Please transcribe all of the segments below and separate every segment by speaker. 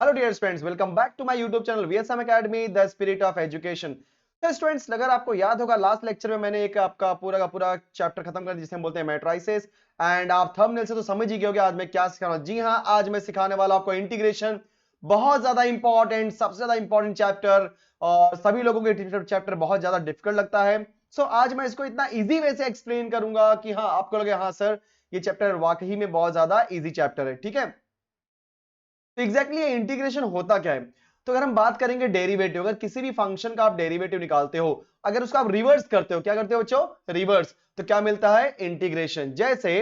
Speaker 1: Hello dear students, welcome back to my YouTube channel VSM academy the spirit of education. तो students, अगर आपको याद होगा last lecture में मैंने एक आपका पूरा का पूरा चैप्टर खत्म कर दिया जिसे हम बोलते हैं मैट्रिसेस। एंड आप थंबनेल से तो समझ ही गए होंगे आज मैं क्या सिखाने वाला। जी हाँ, आज मैं सिखाने वाला आपको इंटीग्रेशन। बहुत ज्यादा इंपॉर्टेंट, सबसे ज्यादा इंपॉर्टेंट चैप्टर, और सभी लोगों को चैप्टर बहुत ज्यादा डिफिकल्ट लगता है। सो आज मैं इसको इतना इजी वे से एक्सप्लेन करूंगा कि हाँ, आपको लगे हाँ सर, ये चैप्टर वाकई में बहुत ज्यादा इजी चैप्टर है। ठीक है, तो एग्जैक्टली ये इंटीग्रेशन होता क्या है। तो अगर हम बात करेंगे डेरिवेटिव, अगर किसी भी फंक्शन का आप डेरिवेटिव निकालते हो, अगर उसको आप रिवर्स करते हो, क्या करते हो बच्चों, रिवर्स, तो क्या मिलता है, इंटीग्रेशन। जैसे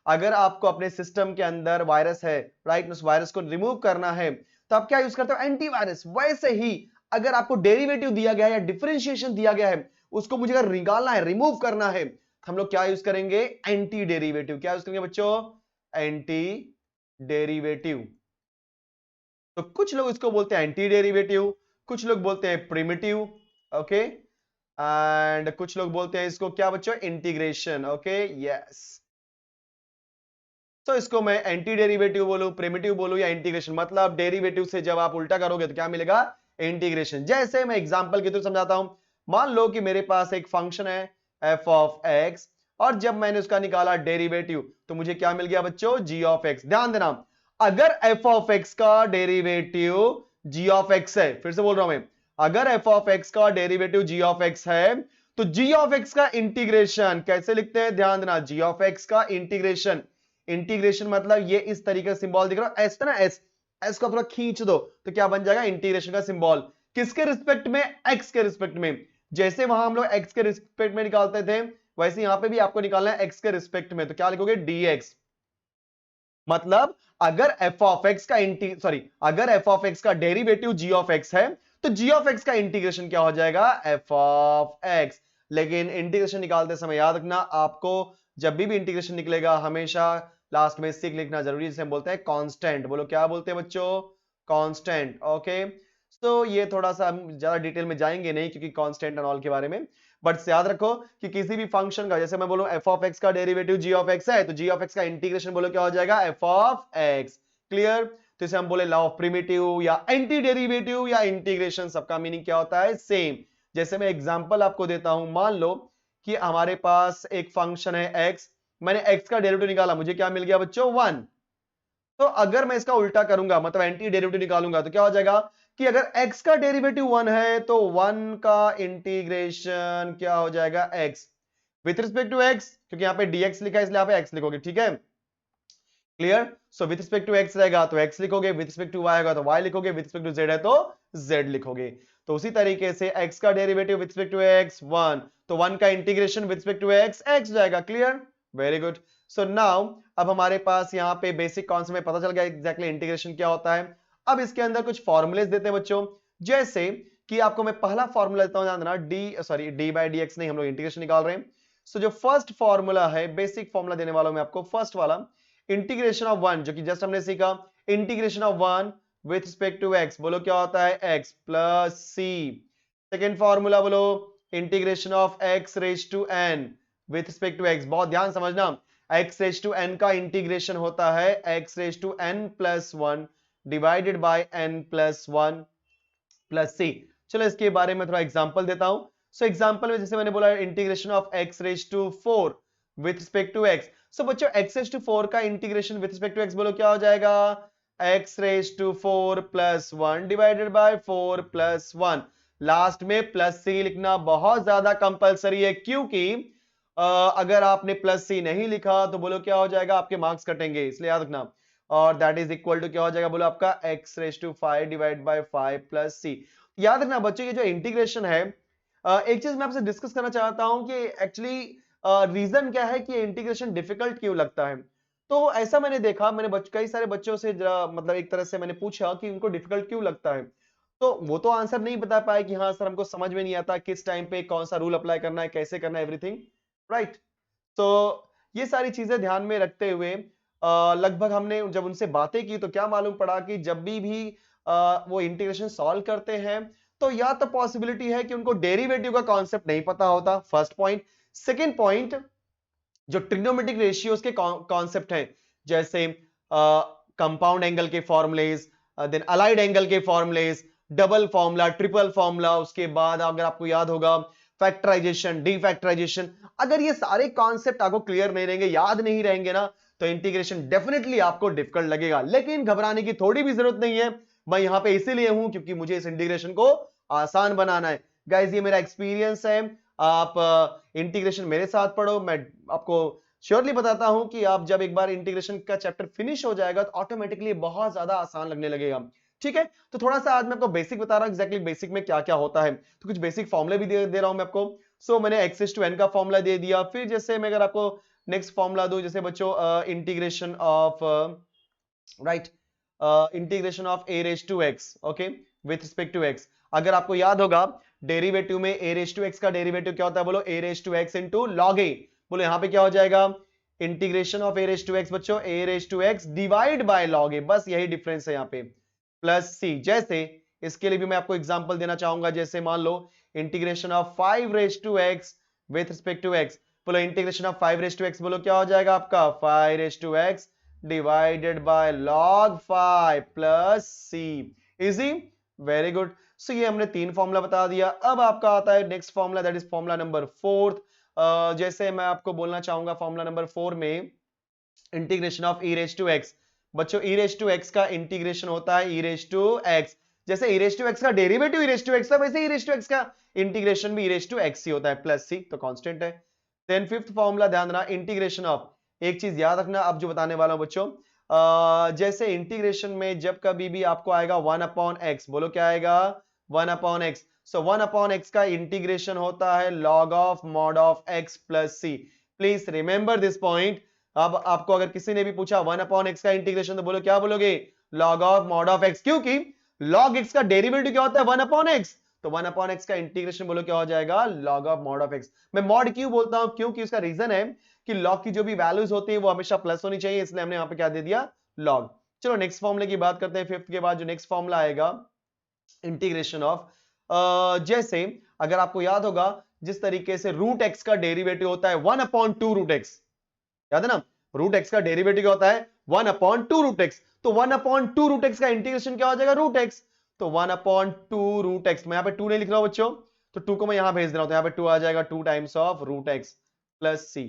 Speaker 1: अगर आपको अपने सिस्टम के अंदर वायरस है, राइट, उस वायरस को रिमूव करना है तो आप क्या यूज करते हो, एंटीवायरस। वैसे ही अगर आपको डेरिवेटिव दिया गया है या डिफरेंशिएशन दिया गया है, उसको मुझे अगर निकालना है, रिमूव करना है, तो हम लोग क्या यूज करेंगे, एंटी डेरिवेटिव। क्या यूज करेंगे बच्चों, एंटी डेरिवेटिव। तो कुछ लोग इसको बोलते हैं एंटी डेरिवेटिव, कुछ लोग बोलते हैं प्रिमिटिव, ओके, एंड कुछ लोग बोलते हैं इसको क्या बच्चों, इंटीग्रेशन। Okay, yes. तो इसको मैं एंटी डेरिवेटिव बोलूं, प्रिमिटिव बोलूं या इंटीग्रेशन, मतलब डेरिवेटिव से जब आप उल्टा करोगे तो क्या मिलेगा, इंटीग्रेशन। जैसे मैं एग्जांपल के थ्रू समझाता हूं। मान लो कि मेरे पास एक फंक्शन है एफ ऑफ एक्स, और जब मैंने उसका निकाला डेरिवेटिव तो मुझे क्या मिल गया बच्चों, जी ऑफ एक्स। ध्यान देना, अगर एफ ऑफ एक्स का डेरिवेटिव जी ऑफ एक्स है, फिर से बोल रहा हूं मैं, अगर एफ ऑफ एक्स का डेरिवेटिव जी ऑफ एक्स है तो जी ऑफ एक्स का इंटीग्रेशन कैसे लिखते हैं, ध्यान देना, जी ऑफ एक्स का इंटीग्रेशन। इंटीग्रेशन मतलब ये इस तरीके का सिंबल दिख रहा है, एस ना, एस, एस को थोड़ा खींच दो तो क्या बन जाएगा, इंटीग्रेशन का सिंबल। किसके रिस्पेक्ट में, एक्स के रिस्पेक्ट में। जैसे वहां हम लोग एक्स के रिस्पेक्ट में निकालते थे, वैसे यहां पे भी आपको निकालना है एक्स के रिस्पेक्ट में, तो क्या लिखोगे, dx। मतलब अगर एफ ऑफ एक्स का अगर एफ ऑफ एक्स का डेरिवेटिव जी ऑफ एक्स है तो जी ऑफ एक्स का इंटीग्रेशन क्या हो जाएगा, एफ ऑफ एक्स। लेकिन इंटीग्रेशन निकालते समय याद रखना, आपको जब भी इंटीग्रेशन निकलेगा हमेशा लास्ट में सिक लिखना जरूरी है, जिसे हम बोलते हैं कांस्टेंट। बोलो क्या बोलते हैं बच्चों, कांस्टेंट। ओके, तो ये थोड़ा सा हम ज्यादा डिटेल में जाएंगे नहीं क्योंकि कांस्टेंट एंड ऑल के बारे में, बट याद रखो कि किसी भी फंक्शन का, जैसे मैं बोलूं एफ ऑफ एक्स का डेरिवेटिव जी ऑफ एक्स है, तो जी ऑफ एक्स का इंटीग्रेशन बोलो क्या हो जाएगा, एफ ऑफ एक्स। क्लियर। तो इसे हम बोले लॉ ऑफ प्रिमिटिव या एंटी डेरिवेटिव या इंटीग्रेशन, सबका मीनिंग क्या होता है, सेम। जैसे मैं एग्जांपल आपको देता हूं, मान लो कि हमारे पास एक फंक्शन है एक्स, मैंने एक्स का डेरिवेटिव निकाला, मुझे क्या मिल गया बच्चों, 1। तो अगर मैं इसका उल्टा करूंगा, मतलब एंटी डेरिवेटिव निकालूंगा, तो क्या हो जाएगा कि अगर x का डेरिवेटिव 1 है तो 1 का इंटीग्रेशन क्या हो जाएगा, x with respect to x, क्योंकि यहां पे dx लिखा है इसलिए यहां पे x लिखोगे। ठीक है, clear. So with respect to x रहेगा तो x लिखोगे, विथ रिस्पेक्ट टू y होगा तो y लिखोगे, विथ रिस्पेक्ट टू z है तो z लिखोगे। तो उसी तरीके से x का derivative with respect to x 1, तो 1 का integration with respect to x x जाएगा। Clear, very good. So now अब हमारे पास यहाँ पे बेसिक कॉन्सेप्ट में पता चल गया एग्जैक्टली इंटीग्रेशन क्या होता है। अब इसके अंदर कुछ फॉर्मूलेस देते हैं बच्चों, जैसे कि आपको मैं पहला फॉर्मूला देता हूं, ध्यान देना, डी बाई डी एक्स नहीं, हम लोग इंटीग्रेशन निकाल रहे हैं। सो जो फर्स्ट फॉर्मूला है, बेसिक फॉर्मूला देने वाला हूं मैं आपको, फर्स्ट वाला इंटीग्रेशन ऑफ 1, जो कि जस्ट हमने सीखा, integration of 1 with respect to x, बोलो क्या होता है, x plus C. Second formula बोलो, integration of x raise to n with respect to x। बहुत ध्यान समझना, x रेज टू n का इंटीग्रेशन होता है x raise to n plus 1 divided by n plus 1 plus C. चलो इसके बारे में थोड़ा एग्जांपल देता हूं। सो एग्जांपल में जैसे मैंने बोला, integration of x raise to 4 with respect to x। सो बच्चों x रेज टू 4 का integration with respect to x बोलो क्या हो जाएगा, x raise to 4 plus 1 divided by 4 plus 1। Last में प्लस सी लिखना बहुत ज्यादा कंपलसरी है, क्योंकि अगर आपने प्लस सी नहीं लिखा तो बोलो क्या हो जाएगा, आपके मार्क्स कटेंगे, इसलिए याद रखना। और दैट इज इक्वल टू क्या हो जाएगा, बोलो आपका x raise to 5 divide by 5 plus C. याद रखना बच्चों, ये जो इंटीग्रेशन है, एक चीज मैं आपसे डिस्कस करना चाहता हूं कि एक्चुअली रीजन क्या है कि इंटीग्रेशन डिफिकल्ट क्यों लगता है। तो ऐसा मैंने देखा, मैंने कई सारे बच्चों से मतलब एक तरह से मैंने पूछा कि उनको डिफिकल्ट क्यों लगता है, तो वो तो आंसर नहीं बता पाए कि हाँ सर हमको समझ में नहीं आता किस टाइम पे कौन सा रूल अप्लाई करना है, कैसे करना है, एवरीथिंग, राइट। तो ये सारी चीजें ध्यान में रखते हुए लगभग हमने जब उनसे बातें की तो क्या मालूम पड़ा कि जब भी वो इंटीग्रेशन सॉल्व करते हैं तो या तो पॉसिबिलिटी है कि उनको डेरिवेटिव का कॉन्सेप्ट नहीं पता होता, फर्स्ट पॉइंट। सेकंड पॉइंट, जो ट्रिग्नोमेट्रिक रेशियोज के कॉन्सेप्ट हैं, जैसे कंपाउंड एंगल के फॉर्मूलेज, देन अलाइड एंगल के formulas, double formula, triple formula, उसके बाद अगर आपको याद होगा फैक्टराइजेशन, डीफैक्टराइजेशन। अगर ये सारे कॉन्सेप्ट आपको क्लियर नहीं रहेंगे, याद नहीं रहेंगे ना, तो इंटीग्रेशन डेफिनेटली आपको डिफिकल्ट लगेगा। लेकिन घबराने की थोड़ी भी जरूरत नहीं है, मैं यहां पे इसीलिए हूं क्योंकि मुझे इस इंटीग्रेशन को आसान बनाना है। गाइस ये मेरा एक्सपीरियंस है, आप इंटीग्रेशन मेरे साथ पढ़ो, मैं आपको श्योरली बताता हूं कि आप जब एक बार इंटीग्रेशन का चैप्टर फिनिश हो जाएगा तो ऑटोमेटिकली बहुत ज्यादा आसान लगने लगेगा। ठीक है, तो थोड़ा सा आज मैं आपको बेसिक बता रहा हूं, एग्जैक्टली बेसिक में क्या क्या होता है। तो कुछ बेसिक फॉर्मुले भी दे रहा हूं मैं आपको। सो मैंने एक्स टू एन का फॉर्मुला दे दिया। फिर जैसे मैं अगर आपको नेक्स्ट फॉर्मुला दूं, जैसे बच्चों integration of right, integration of a raise to x, okay, with respect to x. अगर आपको याद होगा डेरिवेटिव में ए रेज टू एक्स का डेरिवेटिव क्या होता है, बोलो a raise to x into log a. बोलो यहां पे क्या हो जाएगा, integration of a raise to x बच्चों, a raise to x divide by log a, बस यही डिफरेंस है यहाँ पे, प्लस सी। जैसे इसके लिए भी मैं आपको एग्जांपल देना चाहूंगा, जैसे मान लो integration of 5 raise to x with respect to x. बोलो integration of 5 raise to x, बोलो क्या हो जाएगा आपका 5 raise to x divided by log 5 plus C. Easy, very good. So ये हमने तीन फॉर्मूला बता दिया। अब आपका आता है next formula, that is formula number 4। जैसे मैं आपको बोलना चाहूंगा फॉर्मूला नंबर 4 में integration of e raise to x. बच्चों ई रेज टू एक्स का इंटीग्रेशन होता है ई रेज टू एक्स, जैसे ई रेज टू एक्स का derivative e raise to x था, वैसे ई रेज टू एक्स का इंटीग्रेशन भी ई रेज टू एक्स ही होता है, प्लस सी तो कांस्टेंट है। देन फिफ्थ फॉर्मूला ध्यान देना, इंटीग्रेशन ऑफ, एक चीज याद रखना अब जो बताने वाला हूं बच्चों, जैसे इंटीग्रेशन में जब कभी भी आपको आएगा 1 अपॉन एक्स, बोलो क्या आएगा 1 upon x. So 1 upon x का इंटीग्रेशन होता है log of mod of x plus c. Please remember this point. अब आपको अगर किसी ने भी पूछा 1 अपॉन एक्स का इंटीग्रेशन, तो बोलो क्या बोलोगे log of mod of x, क्योंकि log x का डेरिवेटिव क्या होता है 1 अपॉन एक्स, तो 1 अपॉन एक्स का इंटीग्रेशन बोलो क्या हो जाएगा log of mod of x. मैं मॉड क्यों बोलता हूं, क्योंकि उसका रीजन है कि log की जो भी वैल्यूज होती है वो हमेशा प्लस होनी चाहिए, इसलिए हमने यहां पे क्या दे दिया log। चलो नेक्स्ट फॉर्मूले की बात करते हैं। फिफ्थ के बाद जो नेक्स्ट फॉर्मूला आएगा इंटीग्रेशन ऑफ, जैसे अगर आपको याद होगा जिस तरीके से रूट एक्स का डेरिवेटिव होता है 1 अपॉन 2 रूट एक्स, याद है ना, रूट एक्स का डेरिवेटिव क्या होता है 1 अपॉन 2 रूट एक्स, तो 1 अपॉन 2 रूट एक्स का इंटीग्रेशन क्या हो जाएगा रूट एक्स, तो 1 अपॉन 2 रूट एक्स। मैं यहां पे 2 नहीं लिख रहा हूं बच्चों, तो 2 को मैं यहां भेज दे रहा हूं, तो यहां पे 2 आ जाएगा 2 times of root x plus C.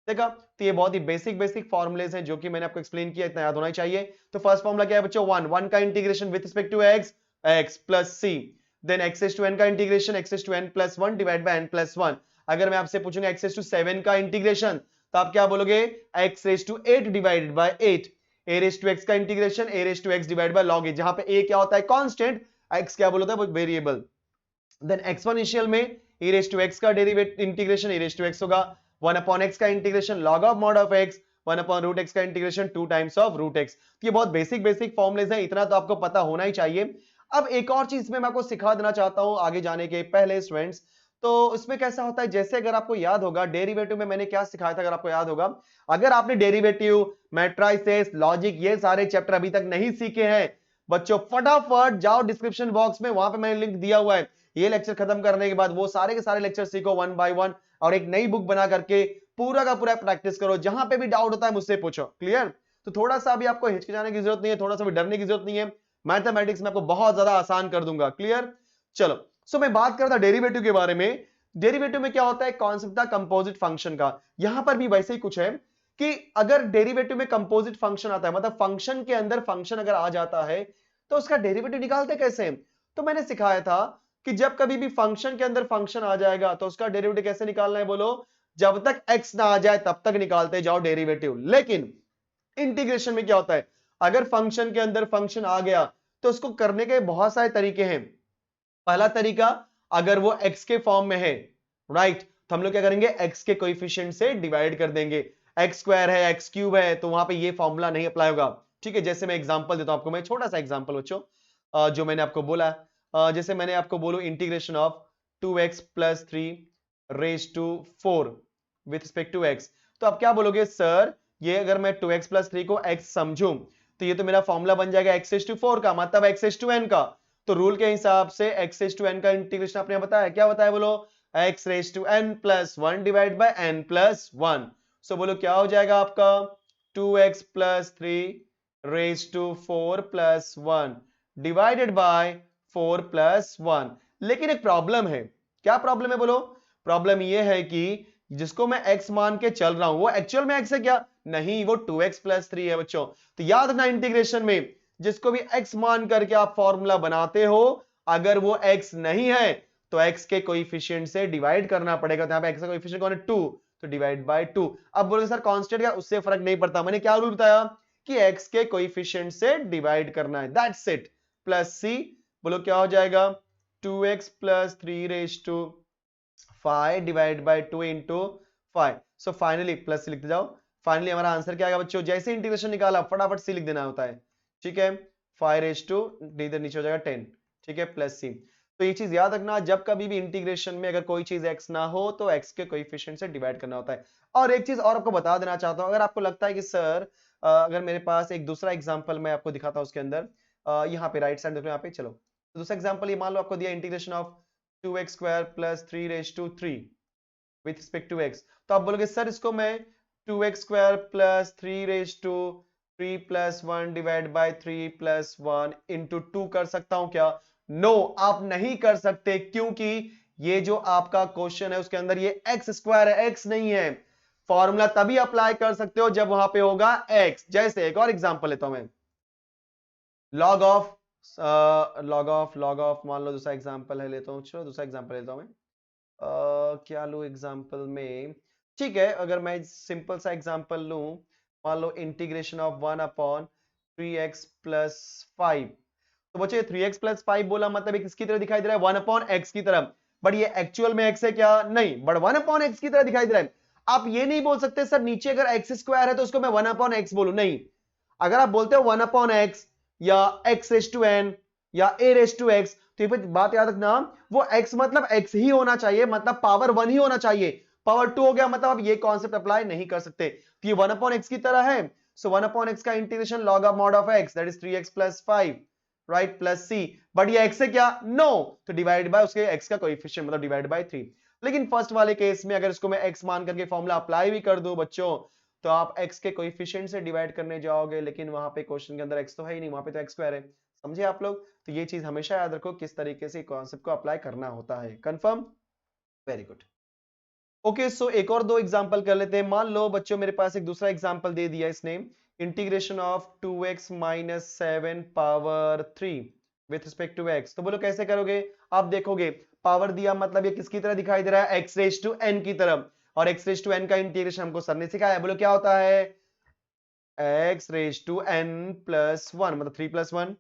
Speaker 1: देखा, तो ये बहुत ही बेसिक बेसिक फॉर्मुलेज हैं जो कि मैंने आपको एक्सप्लेन किया, इतना याद होना ही चाहिए। तो फर्स्ट फॉर्मुला क्या है बच्चों 1 का integration with respect to x, x plus C. Then x to n का integration x to n plus 1 divide by n plus 1। अगर मैं आपसे पूछूंगा एक्स टू 7 का इंटीग्रेशन, तो आप क्या बोलोगे x raise to 8 divided by 8। a raise to x का integration a raise to x divide by log a, जहां पे a क्या होता है कांस्टेंट, x क्या बोलता है वेरिएबल। देन एक्सपोनेंशियल में e रेज टू x का derivative integration e raise to x होगा, 1 अपॉन x का integration log of mod of x, 1 upon root x का integration 2 times of root x। तो ये बहुत बेसिक बेसिक फॉर्मुलेज हैं, इतना तो आपको पता होना ही चाहिए। अब एक और चीज में मैं आपको सिखा देना चाहता हूं आगे जाने के पहले स्टूडेंट्स। तो इसमें कैसा होता है, जैसे अगर आपको याद होगा डेरिवेटिव में मैंने क्या सिखाया था, अगर आपको याद होगा, अगर आपने डेरिवेटिव, मैट्रिसेस, लॉजिक ये सारे चैप्टर अभी तक नहीं सीखे हैं बच्चों, फटाफट जाओ डिस्क्रिप्शन बॉक्स में, वहां पे मैंने लिंक दिया हुआ है। ये लेक्चर खत्म करने के बाद वो सारे के सारे लेक्चर सीखो 1 बाय 1, और एक नई बुक बना करके पूरा का पूरा प्रैक्टिस करो। जहां पे भी डाउट होता है मुझसे पूछो, क्लियर। तो थोड़ा सा भी आपको हिचकिचाने की जरूरत नहीं है, थोड़ा सा भी डरने की जरूरत नहीं है, मैथमेटिक्स में आपको बहुत ज्यादा आसान कर दूंगा, क्लियर। चलो, सो मैं बात करता डेरिवेटिव के बारे में। डेरिवेटिव में क्या होता है, कॉन्सेप्ट था कंपोजिट फंक्शन का। यहां पर भी वैसे ही कुछ है कि अगर डेरिवेटिव में कंपोजिट फंक्शन आता है, मतलब फंक्शन के अंदर फंक्शन अगर आ जाता है, तो उसका डेरिवेटिव निकालते कैसे। तो मैंने सिखाया था कि जब कभी भी फंक्शन के अंदर फंक्शन आ जाएगा तो उसका डेरिवेटिव कैसे निकालना है, बोलो जब तक x ना आ जाए तब तक निकालते जाओ डेरिवेटिव। लेकिन इंटीग्रेशन में क्या होता है, अगर फंक्शन के अंदर फंक्शन आ गया तो उसको करने के बहुत सारे तरीके हैं। पहला तरीका, अगर वो x के फॉर्म में है, राइट, तो हम लोग क्या करेंगे x के कोएफिशिएंट से डिवाइड कर देंगे। x स्क्वायर है, x क्यूब है, तो वहां पे ये फॉर्मूला नहीं अप्लाई होगा। ठीक है, जैसे मैं एग्जांपल देता हूं आपको, मैं छोटा सा एग्जांपल बच्चों, जो मैंने आपको बोला, जैसे मैंने आपको बोलूं integration of 2x plus 3 raise to 4 with respect to x, तो आप क्या बोलोगे सर, ये अगर मैं 2x प्लस 3 को x समझूं, तो ये तो मेरा फॉर्मूला बन जाएगा x रेज टू 4 का, मतलब x टू n का। तो रूल के हिसाब से x रेज टू n का इंटीग्रेशन आपने बताया, क्या बताया बोलो, x raise to n plus 1 divide by n plus 1। So बोलो क्या हो जाएगा आपका 2x plus 3 raise to 4 plus 1 divided by 4 plus 1। लेकिन एक प्रॉब्लम है। क्या प्रॉब्लम है बोलो? प्रॉब्लम यह है कि जिसको मैं x मान के चल रहा हूं वो एक्चुअल में x है क्या? नहीं, वो 2x प्लस 3 है बच्चों। तो याद रखना इंटीग्रेशन में जिसको भी x मान करके आप फॉर्मूला बनाते हो, अगर वो x नहीं है तो x के कोएफिशिएंट से डिवाइड करना पड़ेगा। तो यहां पे x का कोएफिशिएंट कौन है? 2, तो डिवाइड बाय 2। अब बोलोगे सर कांस्टेंट क्या? उससे फर्क नहीं पड़ता। मैंने क्या रूल बताया कि x के कोएफिशिएंट से डिवाइड करना है, दैट्स इट। प्लस c, बोलो क्या हो जाएगा? 2x plus 3 raise to 5 divide by 2 into 5। So finally plus C लिखते जाओ। फाइनली हमारा आंसर क्या आएगा बच्चों? जैसे इंटीग्रेशन निकाला फटाफट सी लिख देना होता है, ठीक है। 5 रेज टू इधर नीचे हो जाएगा 10, ठीक है, प्लस सी। तो ये चीज याद रखना, जब कभी भी इंटीग्रेशन में अगर कोई चीज x ना हो तो x के कोएफिशिएंट से डिवाइड करना होता है। और एक चीज और आपको बता देना चाहता हूं, अगर आपको लगता है कि सर अगर मेरे पास एक दूसरा एग्जांपल मैं आपको दिखाता हूं उसके अंदर, यहाँ पे राइट साइड देखो, यहाँ पे चलो। तो दूसरा एग्जांपल ये मान लो आपको दिया integration of 2x square plus 3 raise to 3 with respect to x। तो आप बोलोगे सर इसको मैं 2x square plus 3 raise to 3 plus 1 divide by 3 plus 1 into 2 कर सकता हूं क्या? नो, आप नहीं कर सकते, क्योंकि ये जो आपका क्वेश्चन है उसके अंदर ये x स्क्वायर है, x नहीं है। फॉर्मूला तभी अप्लाई कर सकते हो जब वहां पे होगा x। जैसे एक और एग्जांपल लेता हूं मैं, लॉग ऑफ लॉग ऑफ मान लो दूसरा एग्जांपल है, लेता हूं, चलो दूसरा एग्जांपल लेता हूं मैं। क्या लूं एग्जांपल में? ठीक है, अगर मैं सिंपल सा एग्जांपल लूं, मान लो integration of 1 upon 3x plus 5। तो बच्चे 3x प्लस 5 बोला मतलब ये किसकी तरह दिखाई दे रहा है? 1 अपॉन x की तरह। बट ये एक्चुअल में x है क्या? नहीं, बट 1 अपॉन x की तरह दिखाई दे रहा है। आप ये नहीं बोल सकते सर नीचे अगर x स्क्वायर है तो उसको मैं 1 अपॉन x बोलूं, नहीं। अगर आप बोलते हो 1 अपॉन x या x रेज टू n या a रेज टू x, तो ये बात याद रखना, वो x मतलब x ही होना चाहिए, मतलब पावर 1 ही होना चाहिए। पावर 2 हो गया मतलब आप ये कॉन्सेप्ट अप्लाई नहीं कर सकते। तो ये 1 अपॉन x की तरह है, सो 1 अपॉन x का integration log of mod of x that is 3x plus 5, right, plus c। But ये x है क्या? नो, तो डिवाइड बाय उसके x का कोएफिशिएंट मतलब डिवाइड बाय 3। लेकिन फर्स्ट वाले केस में अगर इसको मैं x मान करके फॉर्मूला अप्लाई भी कर दूं बच्चों, तो आप x के कोएफिशिएंट से डिवाइड करने जाओगे, लेकिन वहां पे क्वेश्चन के अंदर x तो है ही नहीं, वहां पे तो x स्क्वायर है। समझे आप लोग? तो ये चीज हमेशा याद रखो किस तरीके से कॉन्सेप्ट को अप्लाई करना होता है। कंफर्म? Very good. ओके, सो एक और दो एग्जांपल कर लेते हैं। मान लो बच्चों मेरे पास एक दूसरा एग्जांपल दे दिया इसने, integration of 2x minus 7 power 3 with respect to x। तो बोलो कैसे करोगे? आप देखोगे पावर दिया मतलब ये किसकी तरह दिखाई दे रहा है? x रेज टू n की तरफ। और x रेज टू n का इंटीग्रेशन हमको सर ने सिखाया, बोलो क्या होता है? x raise to n plus 1 मतलब 3 plus 1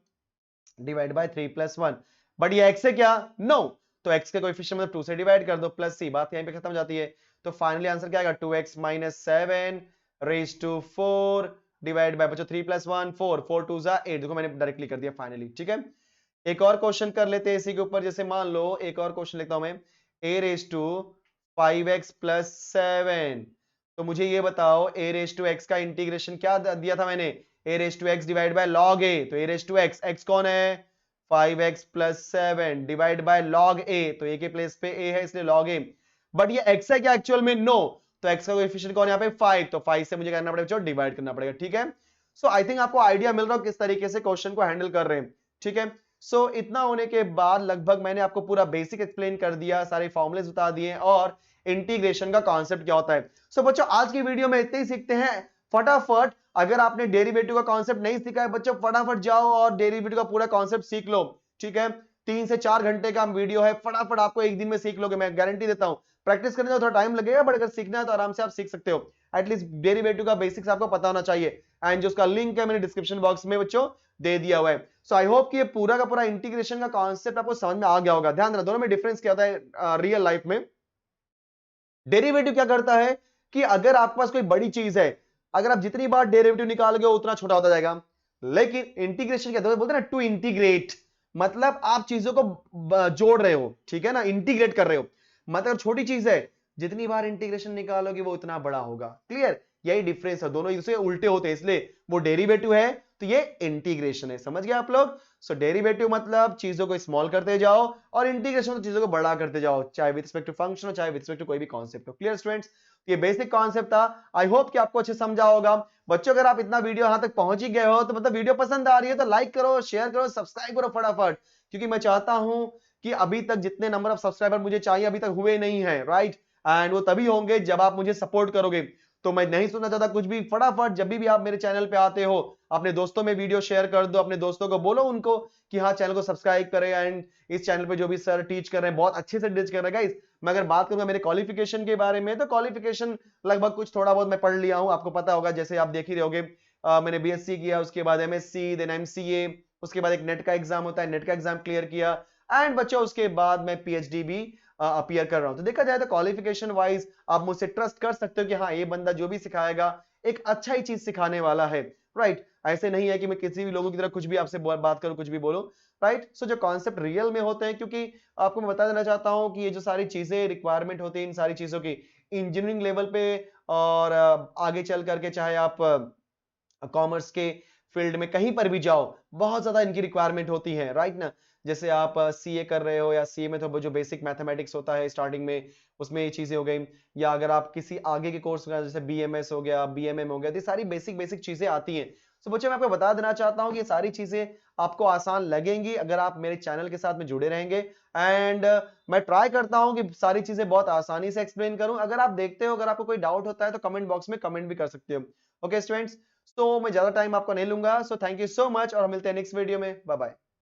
Speaker 1: divide by 3 plus 1। But ये x है क्या? नो, तो x के कोएफिशिएंट मतलब 2 से डिवाइड कर दो, प्लस c। बात यहीं पे खत्म हो जाती है। तो फाइनली आंसर क्या आएगा? 2x minus 7 raise to 4 divide by बच्चों 3 प्लस 1 4, 4 2 जा 8। देखो मैंने डायरेक्टली कर दिया फाइनली, ठीक है। एक और क्वेश्चन कर लेते हैं इसी के ऊपर। जैसे मान लो एक और क्वेश्चन लिखता हूं मैं, a raise to 5x plus 7। तो मुझे ये बताओ a रेज टू x का इंटीग्रेशन क्या दिया था मैंने? a raise to x divide by log a। तो a raise to x, x कौन है? 5x plus 7 divide by log a। तो a के प्लेस पे a है इसलिए log a। बट ये x है क्या एक्चुअल में? नो, तो x का कोएफिशिएंट कौन है यहाँ पे? 5। तो 5 से मुझे करना पड़ेगा, डिवाइड करना पड़ेगा, ठीक है। सो आई थिंक आपको आइडिया मिल रहा हो किस तरीके से क्वेश्चन को हैंडल कर रहे हैं, ठीक है। सो इतना होने के बाद लगभग मैंने आपको पूरा बेसिक एक्सप्लेन कर दिया, सारे फॉर्मूलेस बता दिए और इंटीग्रेशन का कॉन्सेप्ट क्या होता है। सो बच्चों आज की वीडियो में इतने ही सीखते हैं फटाफट। अगर आपने डेरिवेटिव का कॉन्सेप्ट नहीं सीखा है बच्चों, फटाफट जाओ और डेरिवेटिव का पूरा कॉन्सेप्ट सीख लो, ठीक है। 3 से 4 घंटे का वीडियो है, फटाफट आपको एक दिन में सीख लोगे, मैं गारंटी देता हूं। प्रैक्टिस करने में थोड़ा टाइम लगेगा, बट अगर सीखना है तो आराम से आप सीख सकते हो। एटलीस्ट डेरिवेटिव का बेसिक्स आपको पता होना चाहिए। एंड जो उसका लिंक है मैंने डिस्क्रिप्शन बॉक्स में बच्चों दे दिया हुआ है। सो आई होप कि ये पूरा का पूरा इंटीग्रेशन का कॉन्सेप्ट आपको समझ में आ गया होगा। ध्यान रखना दोनों में डिफरेंस क्या होता है रियल लाइफ में। डेरिवेटिव क्या करता है कि अगर आपके पास कोई बड़ी चीज है, अगर आप जितनी बार डेरिवेटिव निकालोगे उतना छोटा होता जाएगा। लेकिन इंटीग्रेशन क्या बोलते हैं ना, टू इंटीग्रेट, मतलब आप चीजों को जोड़ रहे हो, ठीक है ना, इंटीग्रेट कर रहे हो। मतलब छोटी चीज है, जितनी बार इंटीग्रेशन निकालोगे वो उतना बड़ा होगा। क्लियर? यही डिफरेंस है, दोनों एक दूसरे उल्टे होते हैं, इसलिए वो डेरिवेटिव है तो ये इंटीग्रेशन है, समझ गए आप लोग। सो डेरिवेटिव मतलब चीजों को स्मॉल करते जाओ और इंटीग्रेशन तो चीजों को बड़ा करते जाओ, चाहे विद रिस्पेक्ट टू फंक्शन हो चाहे विद रिस्पेक्ट टू कोई भी कॉन्सेप्ट हो। क्लियर स्टूडेंट्स, ये बेसिक कॉन्सेप्ट था, आई होप कि आपको अच्छे समझा होगा। बच्चों अगर आप इतना वीडियो यहां तक पहुंच ही गए हो तो मतलब वीडियो पसंद आ रही है तो लाइक करो, शेयर करो, सब्सक्राइब करो फटाफट, क्योंकि मैं चाहता हूं कि अभी तक जितने नंबर ऑफ सब्सक्राइबर मुझे चाहिए अभी तक हुए नहीं है, राइट। एंड वो तभी होंगे जब आप मुझे सपोर्ट करोगे। तो मैं नहीं सुनना चाहता कुछ भी, फटाफट जब भी आप मेरे चैनल पे आते हो अपने दोस्तों में वीडियो शेयर कर दो, अपने दोस्तों को बोलो उनको कि हाँ चैनल को सब्सक्राइब करें। एंड इस चैनल पे जो भी सर टीच कर रहे हैं बहुत अच्छे से टीच कर रहे हैं गाइस। मैं अगर बात करूंगा मेरे क्वालिफिकेशन के बारे में तो क्वालिफिकेशन लगभग कुछ थोड़ा बहुत मैं पढ़ लिया हूं, आपको पता होगा, जैसे आप देख ही रहोगे। मैंने बीएससी किया, उसके बाद एमएससी, देन एमसीए, उसके बाद एक नेट का एग्जाम होता है, नेट का एग्जाम क्लियर किया। एंड बच्चों उसके बाद मैं पीएचडी भी अपीयर कर रहा हूं। तो देखा जाए तो क्वालिफिकेशन वाइज आप मुझसे ट्रस्ट कर सकते हो कि हाँ ये बंदा जो भी सिखाएगा एक अच्छा ही चीज सिखाने वाला है, राइट। ऐसे नहीं है कि मैं किसी भी लोगों की तरह कुछ भी आपसे बात करूं, कुछ भी बोलूं, राइट। सो जो कॉन्सेप्ट रियल में होते हैं, क्योंकि आपको मैं बता देना चाहता हूं कि ये जो सारी चीजें रिक्वायरमेंट होती है इन सारी चीजों की इंजीनियरिंग लेवल पे और आगे चल करके चाहे आप कॉमर्स के फील्ड में कहीं पर भी जाओ बहुत ज्यादा इनकी रिक्वायरमेंट होती है, राइट ना। जैसे आप सीए कर रहे हो या सीए में तो जो बेसिक मैथमेटिक्स होता है स्टार्टिंग में उसमें ये चीजें हो गई, या अगर आप किसी आगे के कोर्स का जैसे बीएमएस हो गया, बीएमएम हो गया, तो ये सारी बेसिक बेसिक चीजें आती हैं। तो बच्चों मैं आपको बता देना चाहता हूँ कि ये सारी चीजें आपको आसान लगेंगी अगर आप मेरे चैनल के साथ में जुड़े रहेंगे। एंड मैं ट्राई करता हूँ कि सारी चीजें बहुत आसानी से एक्सप्लेन करूं। अगर आप देखते हो, अगर आपको कोई डाउट होता है तो कमेंट बॉक्स में कमेंट भी कर सकते हो। ओके स्टूडेंट्स, तो मैं ज्यादा टाइम आपको नहीं लूंगा। So thank you so much और हम मिलते हैं नेक्स्ट वीडियो में। Bye bye.